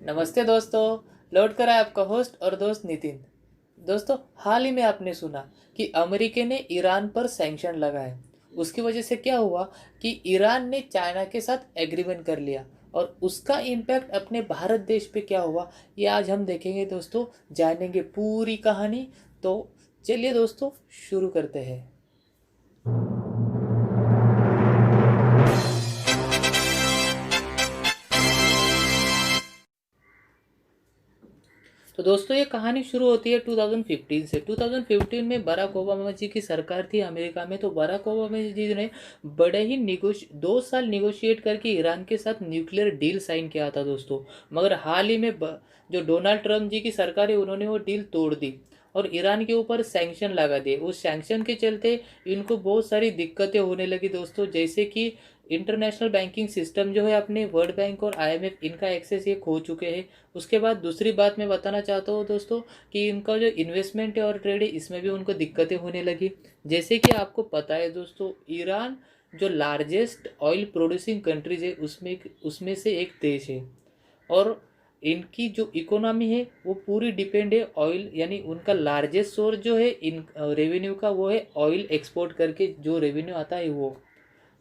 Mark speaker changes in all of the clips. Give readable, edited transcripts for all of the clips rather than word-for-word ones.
Speaker 1: नमस्ते दोस्तों। लौट कर आए आपका होस्ट और दोस्त नितिन। दोस्तों, हाल ही में आपने सुना कि अमेरिका ने ईरान पर सैंक्शन लगाए। उसकी वजह से क्या हुआ कि ईरान ने चाइना के साथ एग्रीमेंट कर लिया और उसका इम्पैक्ट अपने भारत देश पे क्या हुआ, ये आज हम देखेंगे दोस्तों, जानेंगे पूरी कहानी। तो चलिए दोस्तों, शुरू करते हैं। तो दोस्तों, ये कहानी शुरू होती है 2015 से। 2015 में बराक ओबामा जी की सरकार थी अमेरिका में। तो बराक ओबामा जी ने बड़े ही 2 साल निगोशिएट करके ईरान के साथ न्यूक्लियर डील साइन किया था दोस्तों। मगर हाल ही में जो डोनाल्ड ट्रंप जी की सरकार है, उन्होंने वो डील तोड़ दी और ईरान के ऊपर सैंक्शन लगा दिए। उस सैंक्शन के चलते इनको बहुत सारी दिक्कतें होने लगी दोस्तों, जैसे कि इंटरनेशनल बैंकिंग सिस्टम जो है अपने वर्ल्ड बैंक और आईएमएफ, इनका एक्सेस ये खो चुके हैं। उसके बाद दूसरी बात मैं बताना चाहता हूँ दोस्तों कि इनका जो इन्वेस्टमेंट है और ट्रेड है, इसमें भी उनको दिक्कतें होने लगी। जैसे कि आपको पता है दोस्तों, ईरान जो लार्जेस्ट ऑयल प्रोड्यूसिंग कंट्रीज है उसमें उसमें से एक देश है। और इनकी जो इकोनॉमी है वो पूरी डिपेंड है ऑयल, यानी उनका लार्जेस्ट सोर्स जो है इन रेवेन्यू का, वो है ऑयल एक्सपोर्ट करके जो रेवेन्यू आता है वो।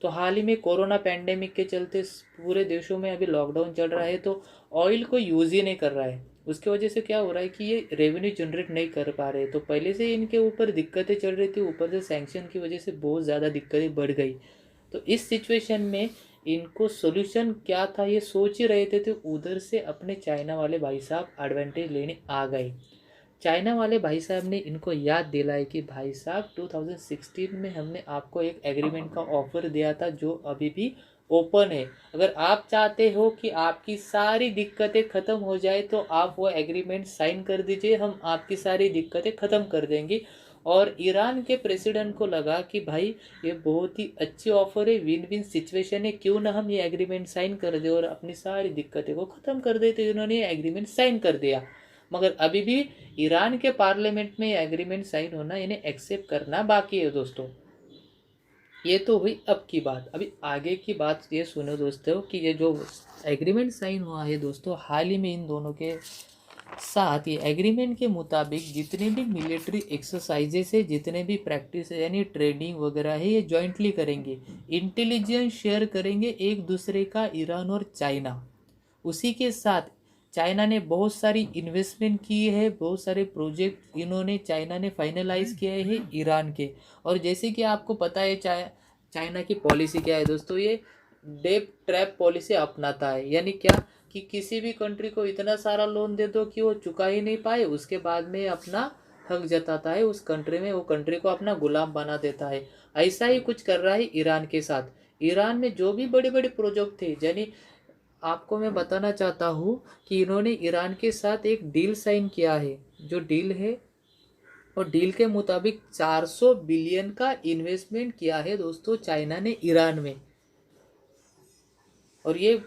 Speaker 1: तो हाल ही में कोरोना पैंडेमिक के चलते पूरे देशों में अभी लॉकडाउन चल रहा है, तो ऑयल को यूज़ ही नहीं कर रहा है। उसकी वजह से क्या हो रहा है कि ये रेवेन्यू जनरेट नहीं कर पा रहे। तो पहले से इनके ऊपर दिक्कतें चल रही थी, ऊपर से सैंक्शन की वजह से बहुत ज़्यादा दिक्कतें बढ़ गई। तो इस सिचुएशन में इनको सोल्यूशन क्या था ये सोच ही रहे थे, तो उधर से अपने चाइना वाले भाई साहब एडवांटेज लेने आ गए। चाइना वाले भाई साहब ने इनको याद दिलाया कि भाई साहब 2016 में हमने आपको एक एग्रीमेंट का ऑफर दिया था जो अभी भी ओपन है। अगर आप चाहते हो कि आपकी सारी दिक्कतें ख़त्म हो जाए तो आप वो एग्रीमेंट साइन कर दीजिए, हम आपकी सारी दिक्कतें ख़त्म कर देंगे। और ईरान के प्रेसिडेंट को लगा कि भाई ये बहुत ही अच्छी ऑफर है, विन विन सिचुएशन है, क्यों ना हम ये एग्रीमेंट साइन कर दे और अपनी सारी दिक्कतें को ख़त्म कर दे। तो इन्होंने ये एग्रीमेंट साइन कर दिया। मगर अभी भी ईरान के पार्लियामेंट में एग्रीमेंट साइन होना, इन्हें एक्सेप्ट करना बाकी है दोस्तों। ये तो हुई अब की बात। अभी आगे की बात ये सुनो दोस्तों कि ये जो एग्रीमेंट साइन हुआ है दोस्तों हाल ही में इन दोनों के साथ, ये एग्रीमेंट के मुताबिक जितने भी मिलिट्री एक्सरसाइजेस है, जितने भी प्रैक्टिस है यानी ट्रेनिंग वगैरह है, ये जॉइंटली करेंगे। इंटेलिजेंस शेयर करेंगे एक दूसरे का, ईरान और चाइना। उसी के साथ चाइना ने बहुत सारी इन्वेस्टमेंट की है, बहुत सारे प्रोजेक्ट इन्होंने चाइना ने फाइनलाइज किए हैं ईरान के। और जैसे कि आपको पता है चाइना की पॉलिसी क्या है दोस्तों, ये डेट ट्रैप पॉलिसी अपनाता है। यानी क्या कि किसी भी कंट्री को इतना सारा लोन दे दो कि वो चुका ही नहीं पाए, उसके बाद में अपना हक जताता है उस कंट्री में, वो कंट्री को अपना गुलाम बना देता है। ऐसा ही कुछ कर रहा है ईरान के साथ। ईरान में जो भी बड़े बड़े प्रोजेक्ट थे, यानी आपको मैं बताना चाहता हूँ कि इन्होंने ईरान के साथ एक डील साइन किया है। जो डील है और डील के मुताबिक 400 बिलियन का इन्वेस्टमेंट किया है दोस्तों चाइना ने ईरान में। और ये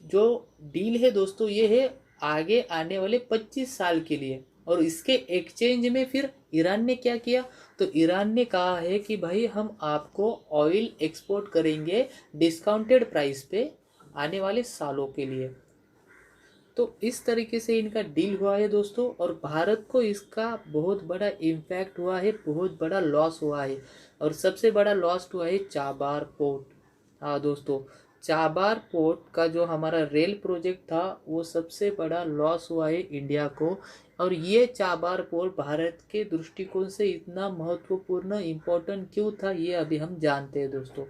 Speaker 1: जो डील है दोस्तों, ये है आगे आने वाले 25 साल के लिए। और इसके एक्सचेंज में फिर ईरान ने क्या किया, तो ईरान ने कहा है कि भाई हम आपको ऑयल एक्सपोर्ट करेंगे डिस्काउंटेड प्राइस पे आने वाले सालों के लिए। तो इस तरीके से इनका डील हुआ है दोस्तों। और भारत को इसका बहुत बड़ा इम्पैक्ट हुआ है, बहुत बड़ा लॉस हुआ है। और सबसे बड़ा लॉस हुआ है चाबार पोर्ट। हाँ दोस्तों, चाबार पोर्ट का जो हमारा रेल प्रोजेक्ट था, वो सबसे बड़ा लॉस हुआ है इंडिया को। और ये चाबार पोर्ट भारत के दृष्टिकोण से इतना महत्वपूर्ण इम्पोर्टेंट क्यों था, ये अभी हम जानते हैं दोस्तों।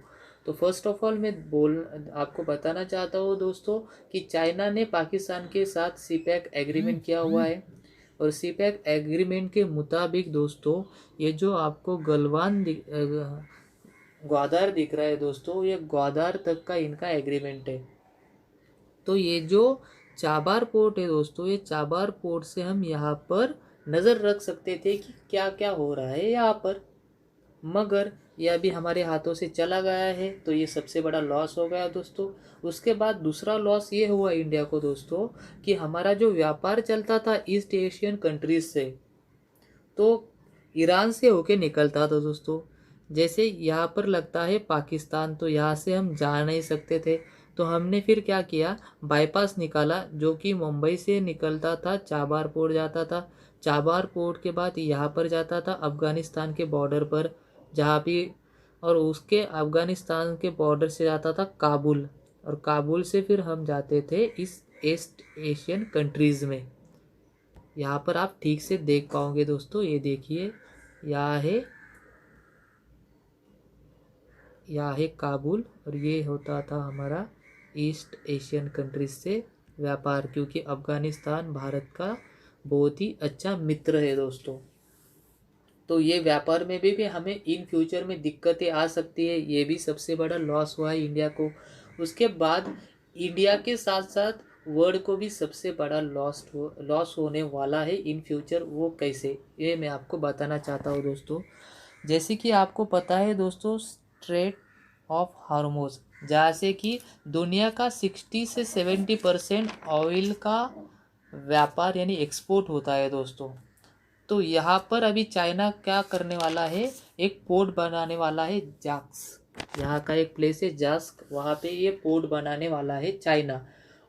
Speaker 1: तो फर्स्ट ऑफ ऑल मैं आपको बताना चाहता हूँ दोस्तों कि चाइना ने पाकिस्तान के साथ सीपैक एग्रीमेंट किया हुआ है। और सीपैक एग्रीमेंट के मुताबिक दोस्तों, ये जो आपको ग्वादार दिख रहा है दोस्तों, ये ग्वादार तक का इनका एग्रीमेंट है। तो ये जो चाबार पोर्ट है दोस्तों, ये चाबार पोर्ट से हम यहाँ पर नज़र रख सकते थे कि क्या क्या हो रहा है यहाँ पर। मगर ये अभी हमारे हाथों से चला गया है, तो ये सबसे बड़ा लॉस हो गया दोस्तों। उसके बाद दूसरा लॉस ये हुआ इंडिया को दोस्तों कि हमारा जो व्यापार चलता था ईस्ट एशियन कंट्रीज से, तो ईरान से होके निकलता था दोस्तों। जैसे यहाँ पर लगता है पाकिस्तान, तो यहाँ से हम जा नहीं सकते थे। तो हमने फिर क्या किया, बाईपास निकाला जो कि मुंबई से निकलता था, चाबार पोर्ट जाता था, चाबार पोर्ट के बाद यहाँ पर जाता था अफ़गानिस्तान के बॉर्डर पर, जहाँ भी, और उसके अफ़गानिस्तान के बॉर्डर से जाता था काबुल, और काबुल से फिर हम जाते थे इस ईस्ट एशियन कंट्रीज़ में। यहाँ पर आप ठीक से देख पाओगे दोस्तों, ये देखिए, यहाँ है काबुल, और ये होता था हमारा ईस्ट एशियन कंट्रीज से व्यापार, क्योंकि अफ़गानिस्तान भारत का बहुत ही अच्छा मित्र है दोस्तों। तो ये व्यापार में भी हमें इन फ्यूचर में दिक्कतें आ सकती है, ये भी सबसे बड़ा लॉस हुआ है इंडिया को। उसके बाद इंडिया के साथ साथ वर्ल्ड को भी सबसे बड़ा लॉस होने वाला है इन फ्यूचर। वो कैसे, ये मैं आपको बताना चाहता हूँ दोस्तों। जैसे कि आपको पता है दोस्तों, स्ट्रेट ऑफ हार्मोज, जहाँ से कि दुनिया का 60 से 70% ऑयल का व्यापार यानी एक्सपोर्ट होता है दोस्तों। तो यहाँ पर अभी चाइना क्या करने वाला है, एक पोर्ट बनाने वाला है, जाक्स, यहाँ का एक प्लेस है जास्क, वहाँ पे ये पोर्ट बनाने वाला है चाइना।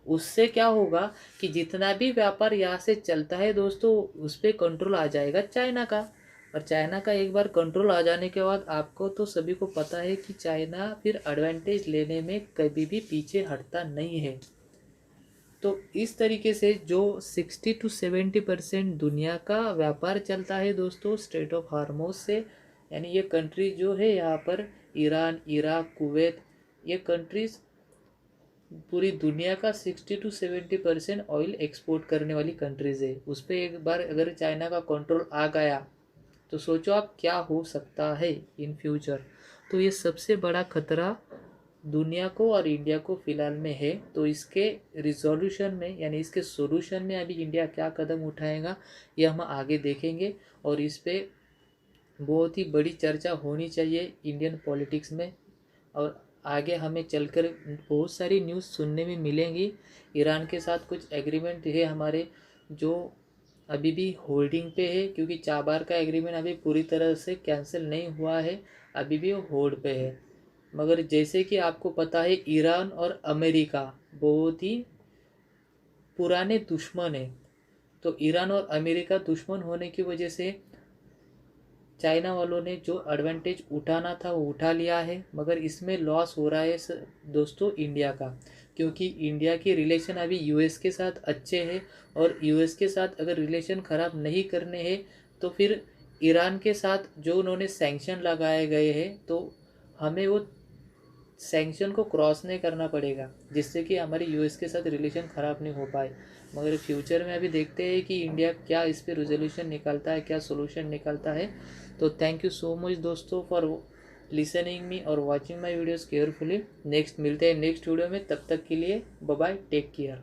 Speaker 1: उससे क्या होगा कि जितना भी व्यापार यहाँ से चलता है दोस्तों, उस पर कंट्रोल आ जाएगा चाइना का। और चाइना का एक बार कंट्रोल आ जाने के बाद आपको तो सभी को पता है कि चाइना फिर एडवांटेज लेने में कभी भी पीछे हटता नहीं है। तो इस तरीके से जो 60 to 70% दुनिया का व्यापार चलता है दोस्तों स्ट्रेट ऑफ हार्मोज से, यानी ये कंट्री जो है यहाँ पर ईरान, इराक, कुवैत, ये कंट्रीज पूरी दुनिया का 60 to 70% ऑयल एक्सपोर्ट करने वाली कंट्रीज़ है। उस पर एक बार अगर चाइना का कंट्रोल आ गया तो सोचो आप क्या हो सकता है इन फ्यूचर। तो ये सबसे बड़ा खतरा दुनिया को और इंडिया को फ़िलहाल में है। तो इसके रिजोल्यूशन में यानी इसके सॉल्यूशन में अभी इंडिया क्या कदम उठाएगा ये हम आगे देखेंगे, और इस पे बहुत ही बड़ी चर्चा होनी चाहिए इंडियन पॉलिटिक्स में। और आगे हमें चलकर बहुत सारी न्यूज़ सुनने में मिलेंगी। ईरान के साथ कुछ एग्रीमेंट है हमारे जो अभी भी होल्डिंग पे है, क्योंकि चाबार का एग्रीमेंट अभी पूरी तरह से कैंसिल नहीं हुआ है, अभी भी वो होल्ड पे है। मगर जैसे कि आपको पता है ईरान और अमेरिका बहुत ही पुराने दुश्मन है। तो ईरान और अमेरिका दुश्मन होने की वजह से चाइना वालों ने जो एडवांटेज उठाना था वो उठा लिया है, मगर इसमें लॉस हो रहा है दोस्तों इंडिया का, क्योंकि इंडिया के रिलेशन अभी यूएस के साथ अच्छे हैं, और यूएस के साथ अगर रिलेशन ख़राब नहीं करने हैं तो फिर ईरान के साथ जो उन्होंने सैंक्शन लगाए गए हैं तो हमें वो सैंक्शन को क्रॉस नहीं करना पड़ेगा, जिससे कि हमारी यूएस के साथ रिलेशन ख़राब नहीं हो पाए। मगर फ्यूचर में अभी देखते हैं कि इंडिया क्या इस पर रेजोल्यूशन निकालता है, क्या सोल्यूशन निकालता है। तो थैंक यू सो मच दोस्तों फॉर लिसनिंग मी और watching my videos carefully. Next मिलते हैं नेक्स्ट वीडियो में, तब तक के लिए बाय बाय, टेक केयर।